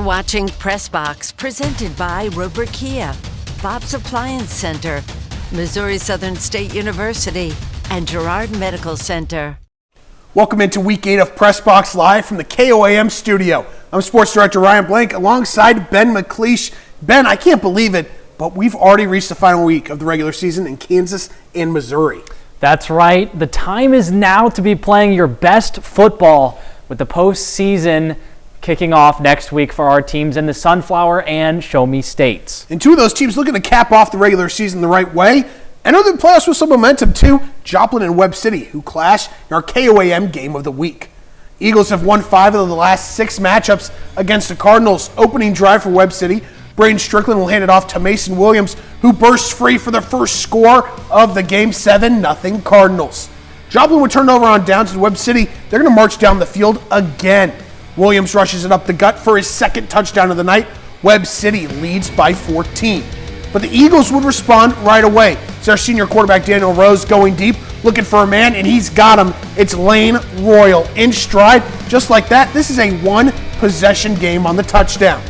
You're watching Press Box, presented by Roper Kia, Bob's Appliance Center, Missouri Southern State University, and Girard Medical Center. Welcome into Week 8 of Press Box Live from the KOAM studio. I'm Sports Director Ryan Blank alongside Ben McLeish. Ben, I can't believe it, but we've already reached the final week of the regular season in Kansas and Missouri. That's right. The time is now to be playing your best football, with the postseason kicking off next week for our teams in the Sunflower and Show Me States. And two of those teams looking to cap off the regular season the right way. Enter the playoffs with some momentum too, Joplin and Webb City, who clash in our KOAM Game of the Week. Eagles have won 5 of the last 6 matchups against the Cardinals. Opening drive for Webb City, Braden Strickland will hand it off to Mason Williams, who bursts free for the first score of the game, 7-0 Cardinals. Joplin would turn it over on downs to Webb City. They're going to march down the field again. Williams rushes it up the gut for his second touchdown of the night. Webb City leads by 14. But the Eagles would respond right away. It's our senior quarterback, Daniel Rose, going deep, looking for a man, and he's got him. It's Lane Royal in stride. Just like that, this is a one-possession game on the touchdown.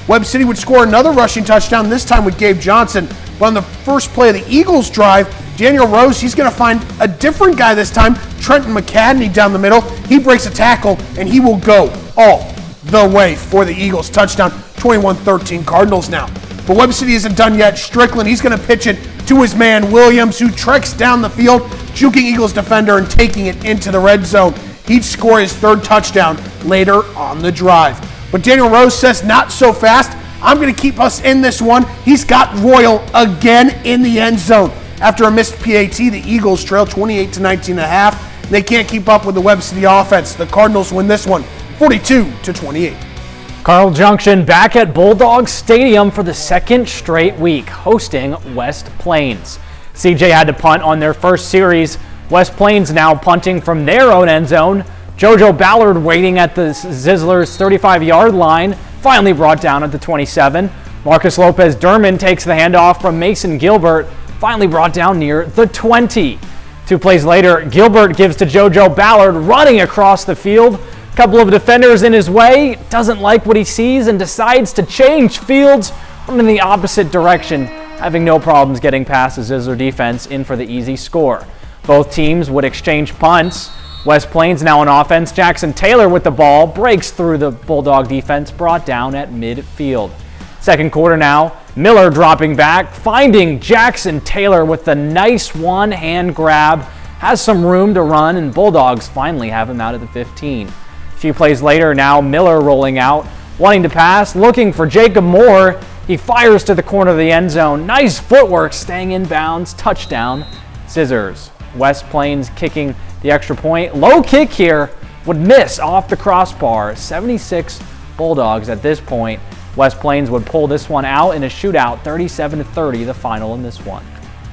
Webb City would score another rushing touchdown, this time with Gabe Johnson. But on the first play of the Eagles' drive, Daniel Rose, he's going to find a different guy this time, Trenton McCadney down the middle. He breaks a tackle, and he will go all the way for the Eagles. Touchdown, 21-13 Cardinals now. But Webb City isn't done yet. Strickland, he's going to pitch it to his man, Williams, who treks down the field, juking Eagles defender and taking it into the red zone. He'd score his third touchdown later on the drive. But Daniel Rose says, not so fast. I'm going to keep us in this one. He's got Royal again in the end zone. After a missed PAT, the Eagles trail 28-19.5. They can't keep up with the Webb City offense. The Cardinals win this one, 42-28. Carl Junction back at Bulldog Stadium for the second straight week, hosting West Plains. CJ had to punt on their first series. West Plains now punting from their own end zone. JoJo Ballard waiting at the Zizzlers' 35-yard line, finally brought down at the 27. Marcus Lopez-Derman takes the handoff from Mason Gilbert, finally brought down near the 20. 2 plays later, Gilbert gives to JoJo Ballard, running across the field. Couple of defenders in his way, doesn't like what he sees and decides to change fields, running the opposite direction, having no problems getting past the Zizzler defense in for the easy score. Both teams would exchange punts. West Plains now on offense. Jackson Taylor with the ball, breaks through the Bulldog defense, brought down at midfield. Second quarter now, Miller dropping back, finding Jackson Taylor with the nice one-hand grab, has some room to run, and Bulldogs finally have him out at the 15. A few plays later now, Miller rolling out, wanting to pass, looking for Jacob Moore. He fires to the corner of the end zone. Nice footwork, staying in bounds, touchdown, Scissors. West Plains kicking the extra point. Low kick here, would miss off the crossbar. 76 Bulldogs at this point. West Plains would pull this one out in a shootout, 37-30, the final in this one.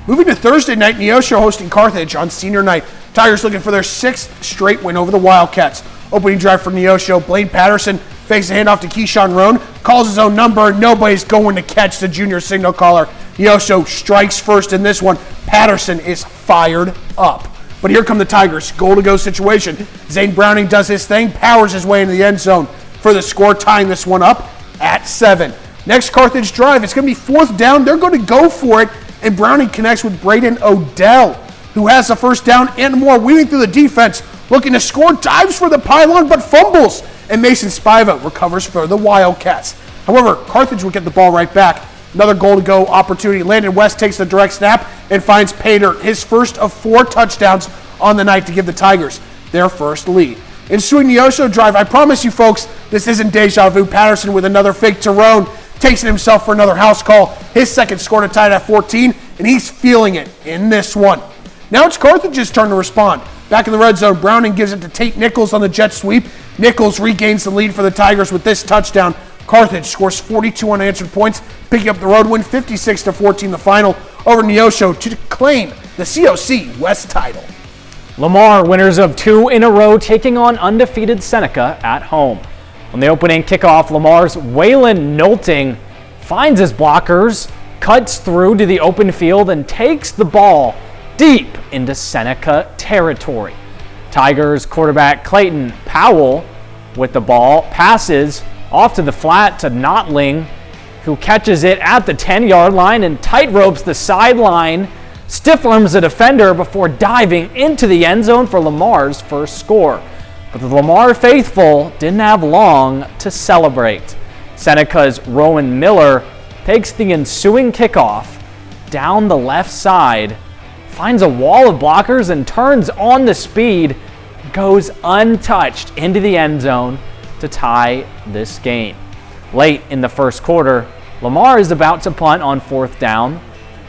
Moving to Thursday night, Neosho hosting Carthage on senior night. Tigers looking for their 6th straight win over the Wildcats. Opening drive for Neosho, Blaine Patterson fakes the handoff to Keyshawn Roan, calls his own number, nobody's going to catch the junior signal caller. Neosho strikes first in this one. Patterson is fired up. But here come the Tigers, goal-to-go situation. Zane Browning does his thing, powers his way into the end zone for the score, tying this one up at 7. Next Carthage drive, it's going to be 4th down. They're going to go for it, and Browning connects with Braden Odell, who has the first down and more, weaving through the defense, looking to score, dives for the pylon, but fumbles, and Mason Spiva recovers for the Wildcats. However, Carthage will get the ball right back. Another goal-to-go opportunity. Landon West takes the direct snap and finds Pater, his first of 4 touchdowns on the night to give the Tigers their first lead. Ensuing Neosho drive, I promise you folks, this isn't deja vu. Patterson with another fake to Roan, takes it himself for another house call. His second score to tie it at 14, and he's feeling it in this one. Now it's Carthage's turn to respond. Back in the red zone, Browning gives it to Tate Nichols on the jet sweep. Nichols regains the lead for the Tigers with this touchdown. Carthage scores 42 unanswered points, picking up the road win, 56-14 the final over Neosho to claim the COC West title. Lamar, winners of 2 in a row, taking on undefeated Seneca at home. On the opening kickoff, Lamar's Waylon Nolting finds his blockers, cuts through to the open field, and takes the ball deep into Seneca territory. Tigers quarterback Clayton Powell with the ball passes Off to the flat to Notling, who catches it at the 10-yard line and tight ropes the sideline, stiff arms the defender before diving into the end zone for Lamar's first score. But the Lamar faithful didn't have long to celebrate. Seneca's Rowan Miller takes the ensuing kickoff down the left side, finds a wall of blockers and turns on the speed, goes untouched into the end zone to tie this game. Late in the first quarter, Lamar is about to punt on 4th down,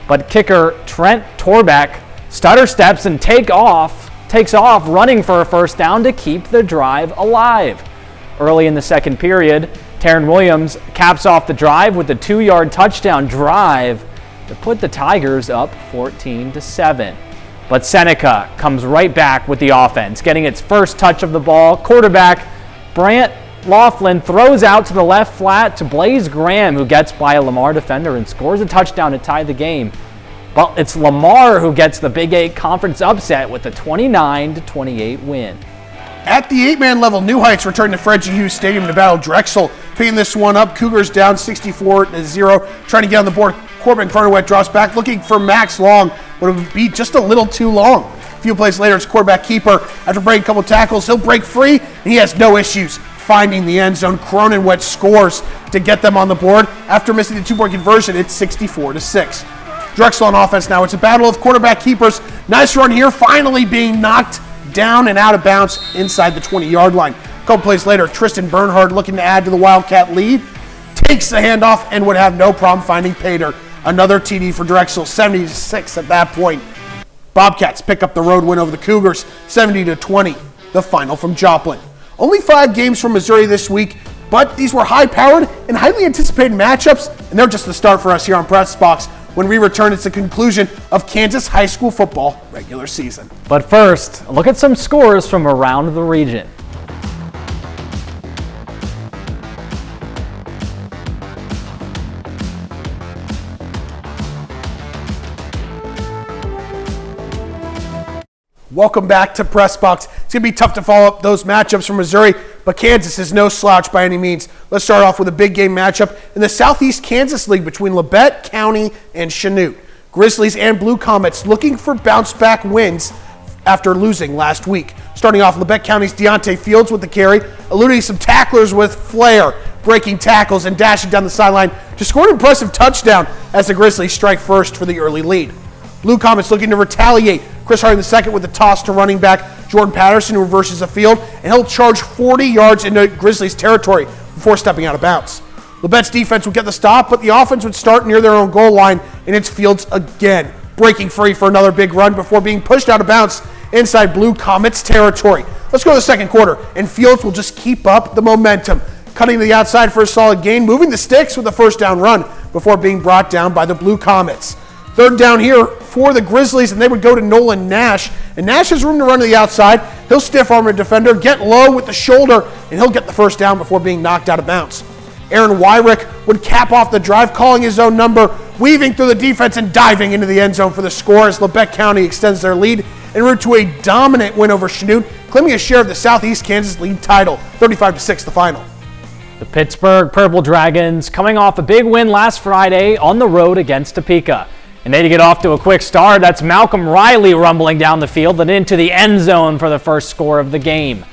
but kicker Trent Torbeck stutter steps and takes off running for a first down to keep the drive alive. Early in the second period, Taryn Williams caps off the drive with a 2-yard touchdown drive to put the Tigers up 14-7. But Seneca comes right back with the offense, getting its first touch of the ball. Quarterback Brant Laughlin throws out to the left flat to Blaze Graham, who gets by a Lamar defender and scores a touchdown to tie the game. But it's Lamar who gets the Big 8 conference upset with a 29-28 win. At the 8-man level, New Heights returned to Fred G. Hughes Stadium to battle Drexel. Picking this one up, Cougars down 64-0, trying to get on the board. Corbin Cronowet drops back, looking for Max Long, but it would be just a little too long. A few plays later, it's quarterback keeper. After breaking a couple tackles, he'll break free, and he has no issues finding the end zone. Cronowet scores to get them on the board. After missing the 2-point conversion, it's 64-6. Drexel on offense now. It's a battle of quarterback keepers. Nice run here, finally being knocked down and out of bounds inside the 20-yard line. A couple plays later, Tristan Bernhard, looking to add to the Wildcat lead, takes the handoff and would have no problem finding Pater. Another TD for Drexel, 70-6 at that point. Bobcats pick up the road win over the Cougars, 70-20, the final from Joplin. Only 5 games from Missouri this week, but these were high-powered and highly anticipated matchups, and they're just the start for us here on Press Box. When we return, it's the conclusion of Kansas high school football regular season. But first, look at some scores from around the region. Welcome back to Press Box. It's going to be tough to follow up those matchups from Missouri, but Kansas is no slouch by any means. Let's start off with a big game matchup in the Southeast Kansas League between Labette County and Chanute. Grizzlies and Blue Comets looking for bounce-back wins after losing last week. Starting off, Labette County's Deontay Fields with the carry, eluding some tacklers with flair, breaking tackles and dashing down the sideline to score an impressive touchdown as the Grizzlies strike first for the early lead. Blue Comets looking to retaliate. Chris Harding II with the toss to running back Jordan Patterson, who reverses the field, and he'll charge 40 yards into Grizzlies territory before stepping out of bounds. Labette's defense would get the stop, but the offense would start near their own goal line, and it's Fields again, breaking free for another big run before being pushed out of bounds inside Blue Comets territory. Let's go to the second quarter, and Fields will just keep up the momentum, cutting to the outside for a solid gain, moving the sticks with a first down run before being brought down by the Blue Comets. Third down here for the Grizzlies, and they would go to Nolan Nash. And Nash has room to run to the outside. He'll stiff arm a defender, get low with the shoulder, and he'll get the first down before being knocked out of bounds. Aaron Wyrick would cap off the drive, calling his own number, weaving through the defense and diving into the end zone for the score as Labette County extends their lead en route to a dominant win over Chanute, claiming a share of the Southeast Kansas league title, 35-6 the final. The Pittsburgh Purple Dragons coming off a big win last Friday on the road against Topeka. And they get off to a quick start. That's Malcolm Riley rumbling down the field and into the end zone for the first score of the game.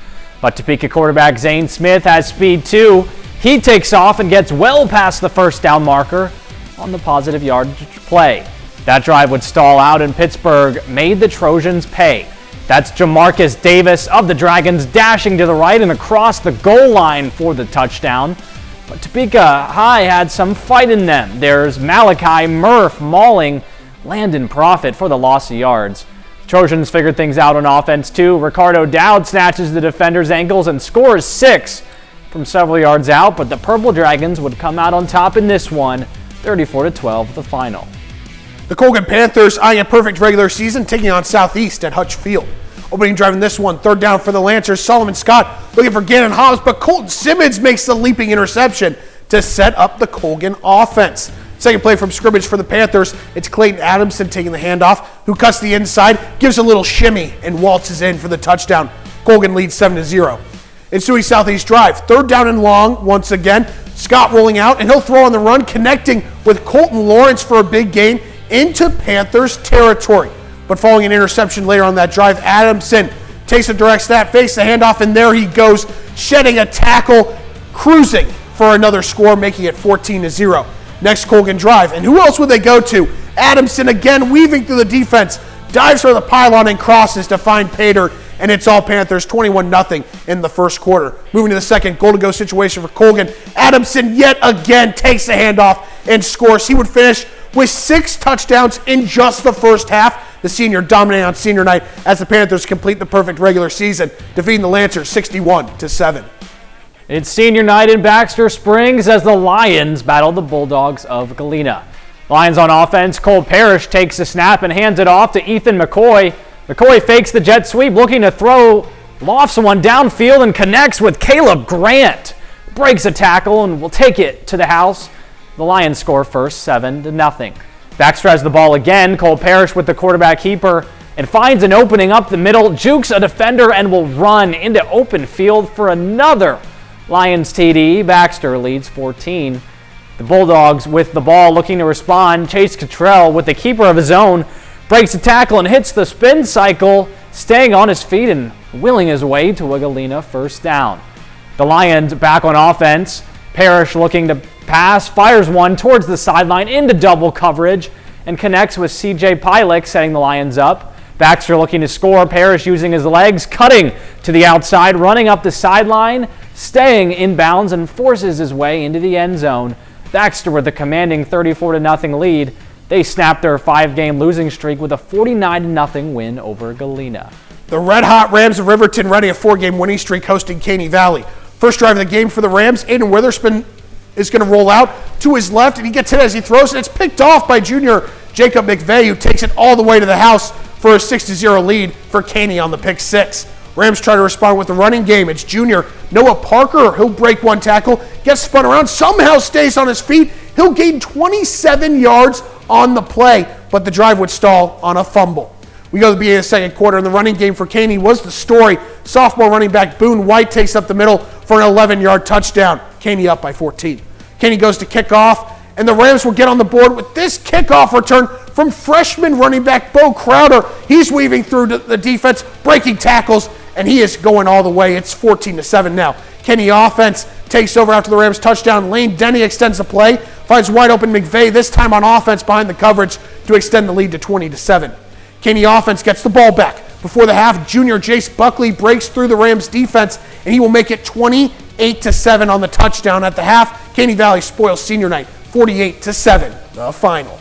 But Topeka quarterback Zane Smith has speed too. He takes off and gets well past the first down marker on the positive yardage play. That drive would stall out and Pittsburgh made the Trojans pay. That's Jamarcus Davis of the Dragons dashing to the right and across the goal line for the touchdown. But Topeka High had some fight in them. There's Malachi Murph mauling Landon Profit for the loss of yards. Trojans figured things out on offense too. Ricardo Dowd snatches the defender's ankles and scores 6 from several yards out, but the Purple Dragons would come out on top in this one, 34-12 the final. The Colgan Panthers eyeing a perfect regular season, taking on Southeast at Hutch Field. Opening drive in this one, third down for the Lancers. Solomon Scott looking for Gannon Hobbs, but Colton Simmons makes the leaping interception to set up the Colgan offense. Second play from scrimmage for the Panthers. It's Clayton Adamson taking the handoff, who cuts the inside, gives a little shimmy, and waltzes in for the touchdown. Colgan leads 7-0. Ensuing Southeast drive. Third down and long once again. Scott rolling out, and he'll throw on the run, connecting with Colton Lawrence for a big gain into Panthers territory. But following an interception later on that drive, Adamson takes a direct snap, fakes the handoff, and there he goes, shedding a tackle, cruising for another score, making it 14-0. Next Colgan drive, and who else would they go to? Adamson again weaving through the defense, dives for the pylon and crosses to find Pater, and it's all Panthers, 21-0 in the first quarter. Moving to the second goal-to-go situation for Colgan. Adamson yet again takes the handoff and scores. He would finish with 6 touchdowns in just the first half. The senior dominating on senior night as the Panthers complete the perfect regular season, defeating the Lancers 61-7. It's senior night in Baxter Springs as the Lions battle the Bulldogs of Galena. Lions on offense, Cole Parrish takes the snap and hands it off to Ethan McCoy. McCoy fakes the jet sweep, looking to throw, lofts one downfield and connects with Caleb Grant. Breaks a tackle and will take it to the house. The Lions score first, 7-0. Baxter has the ball again. Cole Parrish with the quarterback keeper and finds an opening up the middle, jukes a defender and will run into open field for another Lions TD. Baxter leads 14. The Bulldogs with the ball looking to respond. Chase Cottrell with the keeper of his own breaks a tackle and hits the spin cycle, staying on his feet and willing his way to a Galena first down. The Lions back on offense. Parrish looking to pass, fires one towards the sideline into double coverage and connects with CJ Pilek, setting the Lions up. Baxter looking to score. Parrish using his legs, cutting to the outside, running up the sideline, staying in bounds and forces his way into the end zone. Baxter with a commanding 34-0 lead. They snapped their 5-game losing streak with a 49-0 win over Galena. The red-hot Rams of Riverton running a 4-game winning streak hosting Caney Valley. First drive of the game for the Rams, Aiden Witherspoon is going to roll out to his left, and he gets hit as he throws, and it's picked off by junior Jacob McVeigh, who takes it all the way to the house for a 6-0 lead for Caney on the pick 6. Rams try to respond with the running game. It's junior Noah Parker. He'll break one tackle, gets spun around, somehow stays on his feet. He'll gain 27 yards on the play, but the drive would stall on a fumble. We go to the beginning of the second quarter, and the running game for Caney was the story. Sophomore running back Boone White takes up the middle for an 11-yard touchdown. Caney up by 14. Caney goes to kick off, and the Rams will get on the board with this kickoff return from freshman running back Bo Crowder. He's weaving through the defense, breaking tackles, and he is going all the way. It's 14-7 now. Caney offense takes over after the Rams touchdown. Lane Denny extends the play, finds wide open McVeigh, this time on offense behind the coverage to extend the lead to 20-7. Caney offense gets the ball back. Before the half, junior Jace Buckley breaks through the Rams defense, and he will make it 28-7 on the touchdown at the half. Caney Valley spoils senior night, 48-7, the final.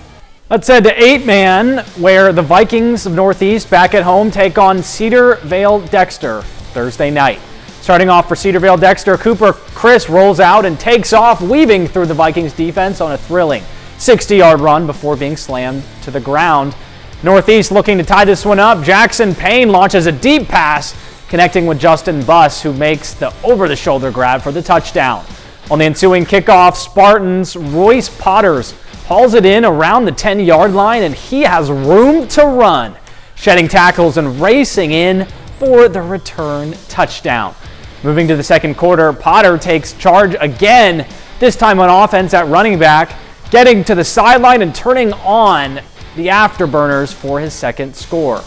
Let's head to 8-man, where the Vikings of Northeast back at home take on Cedar Vale Dexter Thursday night. Starting off for Cedar Vale Dexter, Cooper Chris rolls out and takes off, weaving through the Vikings defense on a thrilling 60-yard run before being slammed to the ground. Northeast looking to tie this one up. Jackson Payne launches a deep pass, connecting with Justin Buss, who makes the over-the-shoulder grab for the touchdown. On the ensuing kickoff, Spartans' Royce Potters hauls it in around the 10-yard line, and he has room to run, shedding tackles and racing in for the return touchdown. Moving to the second quarter, Potter takes charge again, this time on offense at running back, getting to the sideline and turning on the afterburners for his second score.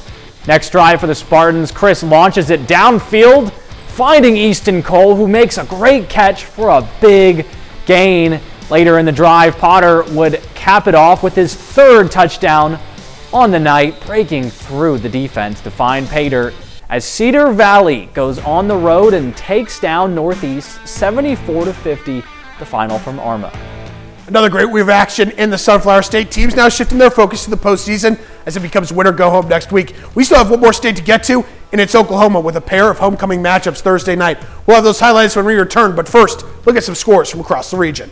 Next drive for the Spartans, Chris launches it downfield, finding Easton Cole, who makes a great catch for a big gain. Later in the drive, Potter would cap it off with his third touchdown on the night, breaking through the defense to find Pater as Cedar Valley goes on the road and takes down Northeast 74-50, the final from Arma. Another great week of action in the Sunflower State. Teams now shifting their focus to the postseason as it becomes winter go home next week. We still have one more state to get to, and it's Oklahoma with a pair of homecoming matchups Thursday night. We'll have those highlights when we return, but first, look at some scores from across the region.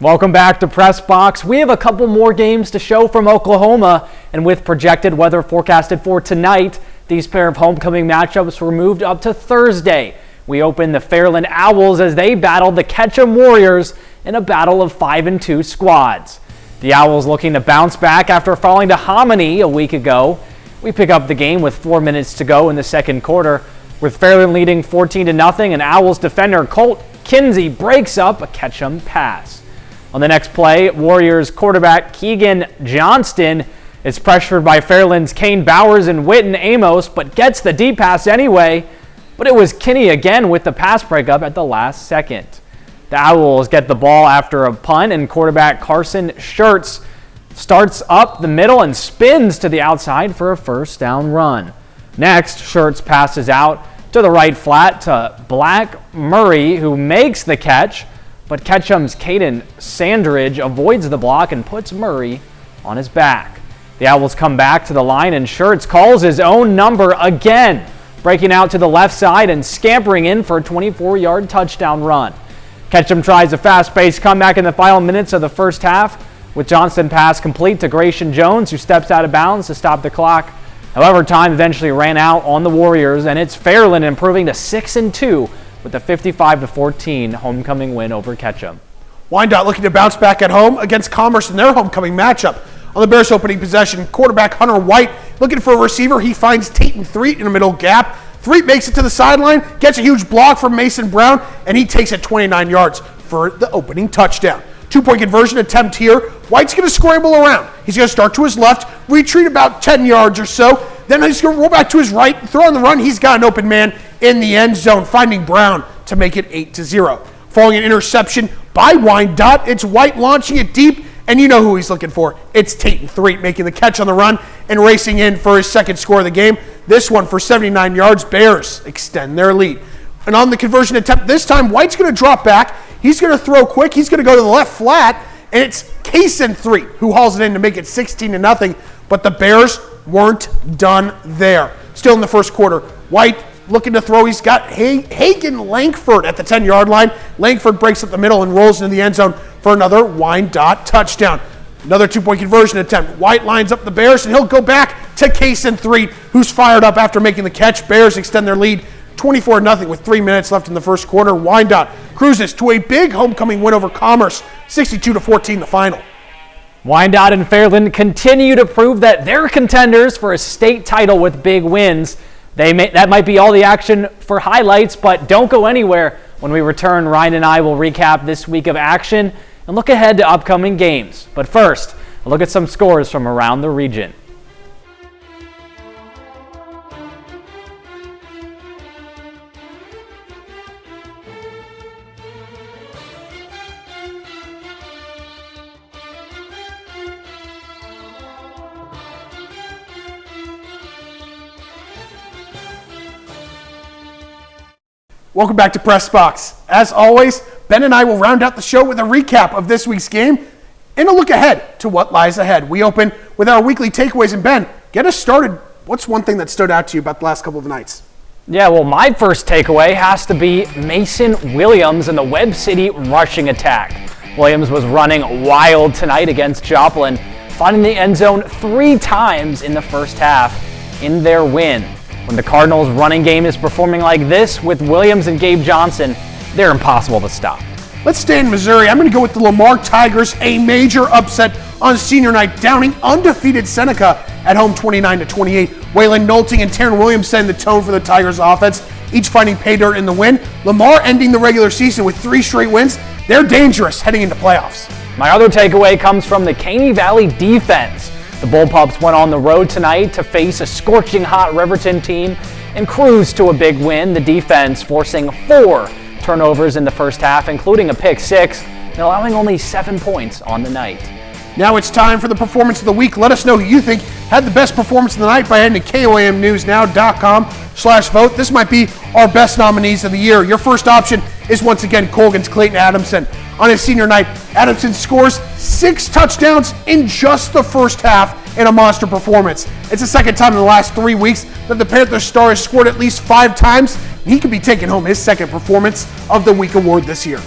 Welcome back to Press Box. We have a couple more games to show from Oklahoma, and with projected weather forecasted for tonight, These pair of homecoming matchups were moved up to Thursday. We opened the Fairland Owls as they battled the Ketchum Warriors in a battle of 5-2 squads. The Owls looking to bounce back after falling to Hominy a week ago. We pick up the game with 4 minutes to go in the second quarter, with Fairland leading 14-0, and Owls defender Colt Kinsey breaks up a Ketchum pass. On the next play, Warriors quarterback Keegan Johnston is pressured by Fairland's Kane Bowers and Witten Amos, but gets the deep pass anyway. But it was Kinney again with the pass breakup at the last second. The Owls get the ball after a punt, and quarterback Carson Schertz starts up the middle and spins to the outside for a first down run. Next, Schertz passes out to the right flat to Black Murray, who makes the catch, but Ketchum's Caden Sandridge avoids the block and puts Murray on his back. The Owls come back to the line, and Schertz calls his own number again, breaking out to the left side and scampering in for a 24-yard touchdown run. Ketchum tries a fast-paced comeback in the final minutes of the first half, with Johnston pass complete to Gratian Jones, who steps out of bounds to stop the clock. However, time eventually ran out on the Warriors, and it's Fairland improving to 6-2 with a 55-14 homecoming win over Ketchum. Wyandotte looking to bounce back at home against Commerce in their homecoming matchup. On the Bears' opening possession, quarterback Hunter White looking for a receiver. He finds Tatum Threet in the middle gap. Threet makes it to the sideline, gets a huge block from Mason Brown, and he takes it 29 yards for the opening touchdown. 2-point conversion attempt here. White's going to scramble around. He's going to start to his left, retreat about 10 yards or so. Then he's going to roll back to his right, throw on the run. He's got an open man in the end zone, finding Brown to make it 8-0. Following an interception by Wyandotte, it's White launching it deep, and you know who he's looking for. It's Tatum Threet making the catch on the run and racing in for his second score of the game. This one for 79 yards. Bears extend their lead. And on the conversion attempt this time, White's going to drop back. He's going to throw quick. He's going to go to the left flat, and it's Kaysen Threet who hauls it in to make it 16-0. But the Bears weren't done there. Still in the first quarter, White looking to throw. He's got Hagen Langford at the 10-yard line. Langford breaks up the middle and rolls into the end zone for another Wyandotte touchdown. Another 2-point conversion attempt. White lines up the Bears, and he'll go back to Kaysen Threet, who's fired up after making the catch. Bears extend their lead 24-0 with 3 minutes left in the first quarter. Wyandotte cruises to a big homecoming win over Commerce, 62-14 the final. Wyandotte and Fairland continue to prove that they're contenders for a state title with big wins. That might be all the action for highlights, but don't go anywhere. When we return, Ryan and I will recap this week of action and look ahead to upcoming games. But first, a look at some scores from around the region. Welcome back to Press Box. As always, Ben and I will round out the show with a recap of this week's game and a look ahead to what lies ahead. We open with our weekly takeaways, and Ben, get us started. What's one thing that stood out to you about the last couple of nights? Yeah, well, my first takeaway has to be Mason Williams and the Webb City rushing attack. Williams was running wild tonight against Joplin, finding the end zone 3 times in the first half in their win. When the Cardinals' running game is performing like this with Williams and Gabe Johnson, they're impossible to stop. Let's stay in Missouri. I'm going to go with the Lamar Tigers, a major upset on senior night, downing undefeated Seneca at home 29-28. Waylon Nolting and Taryn Williams setting the tone for the Tigers offense, each finding pay dirt in the win. Lamar ending the regular season with 3 straight wins. They're dangerous heading into playoffs. My other takeaway comes from the Caney Valley defense. The Bullpups went on the road tonight to face a scorching hot Riverton team and cruise to a big win. The defense forcing 4 turnovers in the first half, including a pick 6, and allowing only 7 points on the night. Now it's time for the performance of the week. Let us know who you think had the best performance of the night by heading to KOAMNewsNow.com/vote. This might be our best nominees of the year. Your first option is once again Colgan's Clayton Adamson. On his senior night, Adamson scores 6 touchdowns in just the first half in a monster performance. It's the second time in the last 3 weeks that the Panthers star has scored at least 5 times. He could be taking home his second Performance of the Week award this year.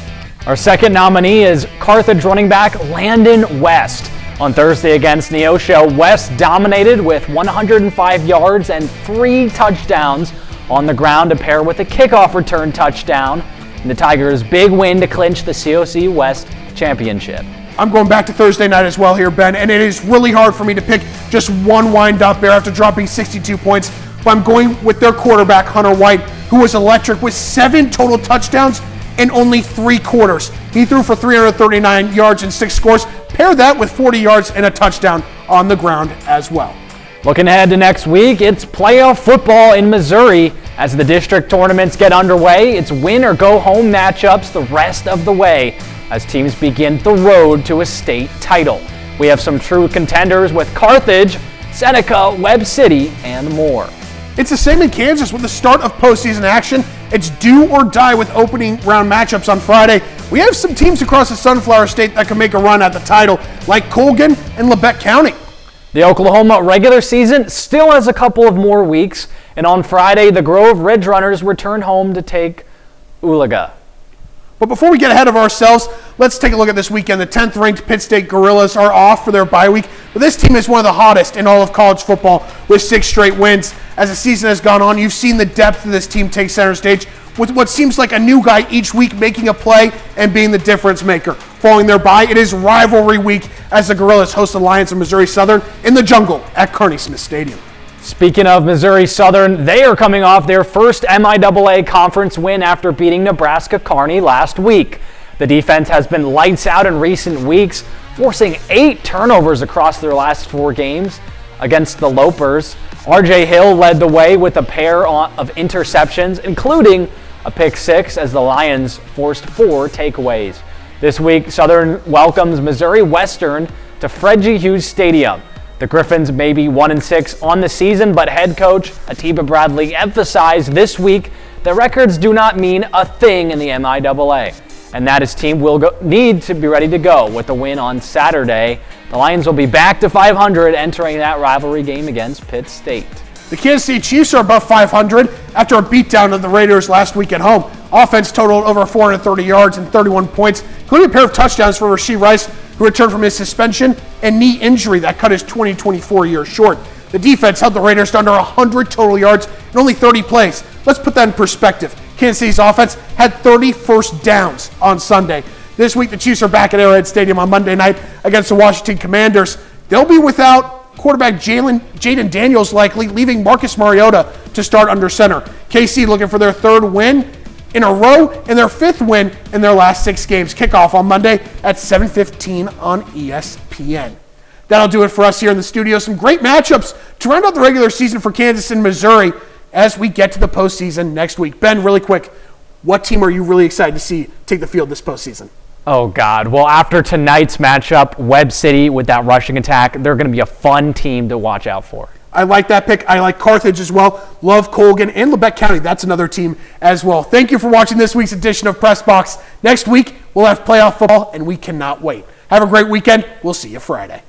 Our second nominee is Carthage running back Landon West. On Thursday against Neosho, West dominated with 105 yards and 3 touchdowns on the ground to pair with a kickoff return touchdown. And the Tigers' big win to clinch the COC West championship. I'm going back to Thursday night as well here, Ben, and it is really hard for me to pick just one wind-up there after dropping 62 points. But I'm going with their quarterback, Hunter White, who was electric with 7 total touchdowns in only 3 quarters. He threw for 339 yards and 6 scores. Pair that with 40 yards and a touchdown on the ground as well. Looking ahead to next week, it's playoff football in Missouri. As the district tournaments get underway, it's win or go home matchups the rest of the way as teams begin the road to a state title. We have some true contenders with Carthage, Seneca, Webb City, and more. It's the same in Kansas with the start of postseason action. It's do or die with opening round matchups on Friday. We have some teams across the Sunflower State that can make a run at the title, like Colgan and Labette County. The Oklahoma regular season still has a couple of more weeks, and on Friday, the Grove Ridge Runners return home to take Oologah. But before we get ahead of ourselves, let's take a look at this weekend. The 10th ranked Pitt State Gorillas are off for their bye week, but this team is one of the hottest in all of college football with 6 straight wins. As the season has gone on, you've seen the depth of this team take center stage with what seems like a new guy each week making a play and being the difference maker. Following their bye, it is rivalry week as the Gorillas host Alliance of Missouri Southern in the Jungle at Kearney Smith Stadium. Speaking of Missouri Southern, they are coming off their first MIAA conference win after beating Nebraska Kearney last week. The defense has been lights out in recent weeks, forcing 8 turnovers across their last 4 games against the Lopers. RJ Hill led the way with a pair of interceptions, including a pick 6 as the Lions forced 4 takeaways. This week, Southern welcomes Missouri Western to Fred G. Hughes Stadium. The Griffins may be 1-6 on the season, but head coach Atiba Bradley emphasized this week that records do not mean a thing in the MIAA, and that his team will need to be ready to go with the win on Saturday. The Lions will be back to 500 entering that rivalry game against Pitt State. The Kansas City Chiefs are above 500 after a beatdown of the Raiders last week at home. Offense totaled over 430 yards and 31 points, including a pair of touchdowns for Rashee Rice, who returned from his suspension and knee injury that cut his 2024 year short. The defense held the Raiders to under 100 total yards in only 30 plays. Let's put that in perspective. Kansas City's offense had 30 first downs on Sunday. This week, the Chiefs are back at Arrowhead Stadium on Monday night against the Washington Commanders. They'll be without quarterback Jaden Daniels likely, leaving Marcus Mariota to start under center. KC looking for their 3rd win in a row and their 5th win in their last 6 games. Kickoff on Monday at 7:15 on ESPN. That'll do it for us here in the studio. Some great matchups to round out the regular season for Kansas and Missouri as we get to the postseason next week. Ben, really quick, what team are you really excited to see take the field this postseason? Oh, God. Well, after tonight's matchup, Webb City with that rushing attack, they're going to be a fun team to watch out for. I like that pick. I like Carthage as well. Love Colgan and Labette County. That's another team as well. Thank you for watching this week's edition of Press Box. Next week, we'll have playoff football, and we cannot wait. Have a great weekend. We'll see you Friday.